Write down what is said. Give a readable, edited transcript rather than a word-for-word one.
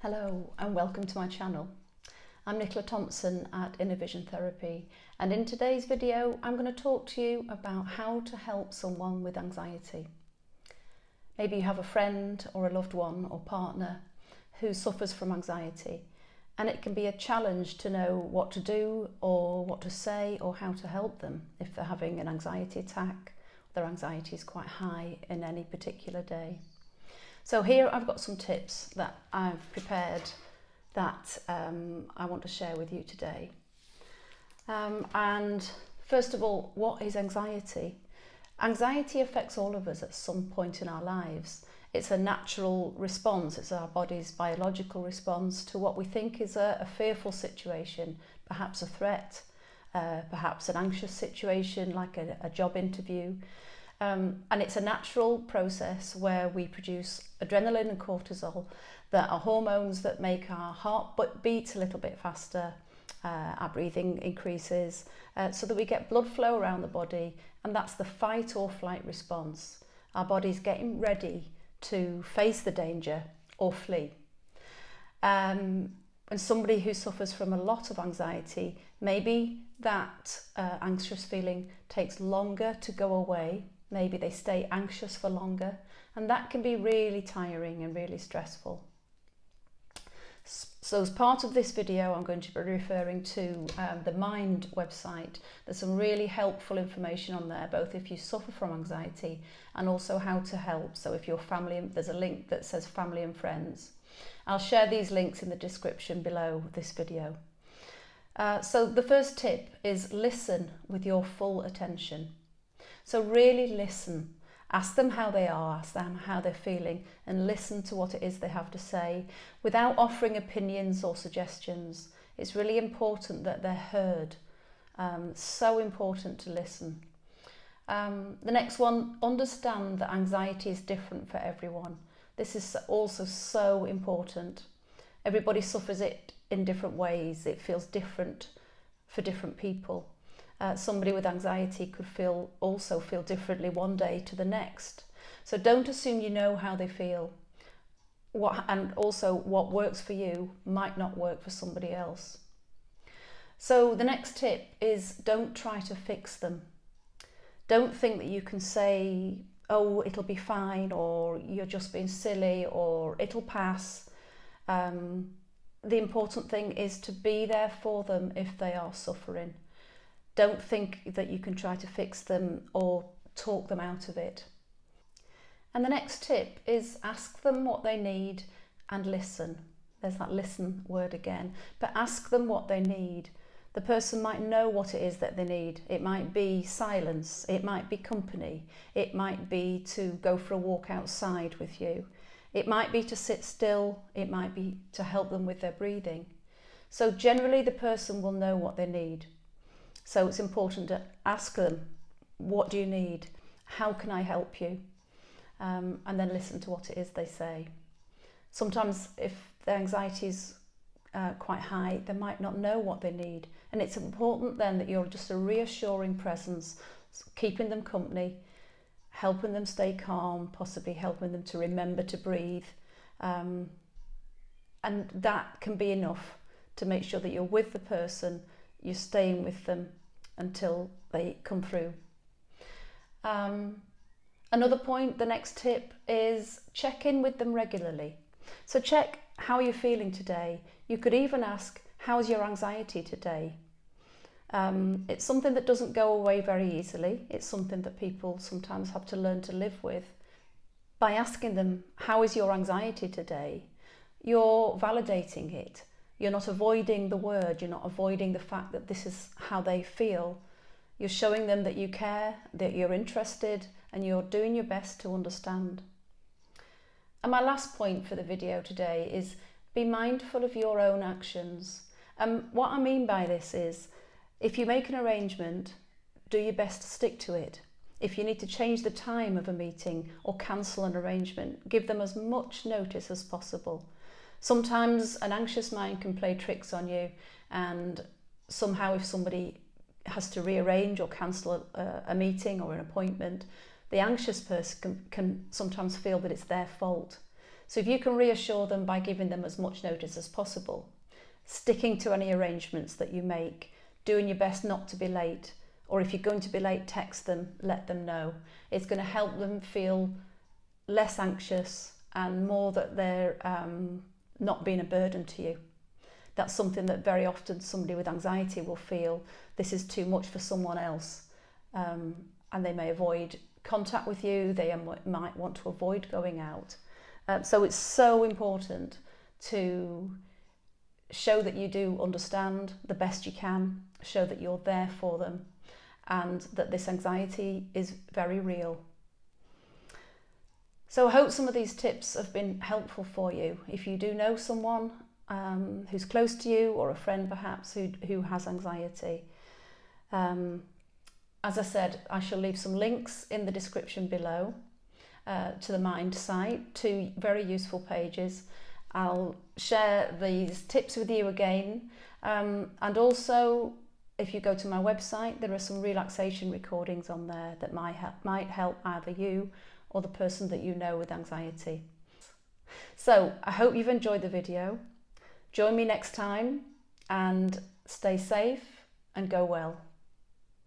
Hello and welcome to my channel. I'm Nicola Thompson at Inner Vision Therapy, and in today's video I'm going to talk to you about how to help someone with anxiety. Maybe you have a friend or a loved one or partner who suffers from anxiety, and it can be a challenge to know what to do or what to say or how to help them if they're having an anxiety attack, their anxiety is quite high in any particular day. So here I've got some tips that I've prepared that I want to share with you today. And first of all, what is anxiety? Anxiety affects all of us at some point in our lives. It's a natural response, it's our body's biological response to what we think is a fearful situation, perhaps a threat, perhaps an anxious situation like a job interview. And it's a natural process where we produce adrenaline and cortisol, that are hormones that make our heart beat a little bit faster, our breathing increases, so that we get blood flow around the body, and that's the fight or flight response. Our body's getting ready to face the danger or flee. And somebody who suffers from a lot of anxiety, maybe that anxious feeling takes longer to go away. Maybe they stay anxious for longer, and that can be really tiring and really stressful. So as part of this video, I'm going to be referring to the Mind website. There's some really helpful information on there, both if you suffer from anxiety and also how to help. So if your family, there's a link that says family and friends. I'll share these links in the description below this video. So the first tip is listen with your full attention. So really listen, ask them how they are, ask them how they're feeling, and listen to what it is they have to say without offering opinions or suggestions. It's really important that they're heard, so important to listen. The next one, understand that anxiety is different for everyone. This is also so important. Everybody suffers it in different ways. It feels different for different people. Somebody with anxiety could also feel differently one day to the next. So don't assume you know how they feel. And also what works for you might not work for somebody else. So the next tip is don't try to fix them. Don't think that you can say, oh, it'll be fine, or you're just being silly, or it'll pass. The important thing is to be there for them if they are suffering. Don't think that you can try to fix them or talk them out of it. And the next tip is ask them what they need and listen. There's that listen word again, but ask them what they need. The person might know what it is that they need. It might be silence, it might be company, it might be to go for a walk outside with you. It might be to sit still, it might be to help them with their breathing. So generally the person will know what they need. So it's important to ask them, what do you need? How can I help you? And then listen to what it is they say. Sometimes if the anxiety is quite high, they might not know what they need. And it's important then that you're just a reassuring presence, keeping them company, helping them stay calm, possibly helping them to remember to breathe. And that can be enough to make sure that you're with the person, you're staying with them until they come through. Another point, the next tip is check in with them regularly. So check how you're feeling today. You could even ask, how's your anxiety today? It's something that doesn't go away very easily. It's something that people sometimes have to learn to live with. By asking them, how is your anxiety today? You're validating it. You're not avoiding the word, you're not avoiding the fact that this is how they feel. You're showing them that you care, that you're interested, and you're doing your best to understand. And my last point for the video today is be mindful of your own actions. What I mean by this is, if you make an arrangement, do your best to stick to it. If you need to change the time of a meeting or cancel an arrangement, give them as much notice as possible. Sometimes an anxious mind can play tricks on you, and somehow if somebody has to rearrange or cancel a meeting or an appointment, the anxious person can sometimes feel that it's their fault. So if you can reassure them by giving them as much notice as possible, sticking to any arrangements that you make, doing your best not to be late, or if you're going to be late, text them, let them know. It's going to help them feel less anxious and more that they're not being a burden to you. That's something that very often somebody with anxiety will feel this is too much for someone else, and they may avoid contact with you, they might want to avoid going out. So it's so important to show that you do understand the best you can, show that you're there for them, and that this anxiety is very real. So I hope some of these tips have been helpful for you. If you do know someone who's close to you, or a friend perhaps who has anxiety, as I said, I shall leave some links in the description below to the Mind site, 2 very useful pages. I'll share these tips with you again, and also if you go to my website, there are some relaxation recordings on there that might help either you or the person that you know with anxiety. So I hope you've enjoyed the video. Join me next time and stay safe and go well.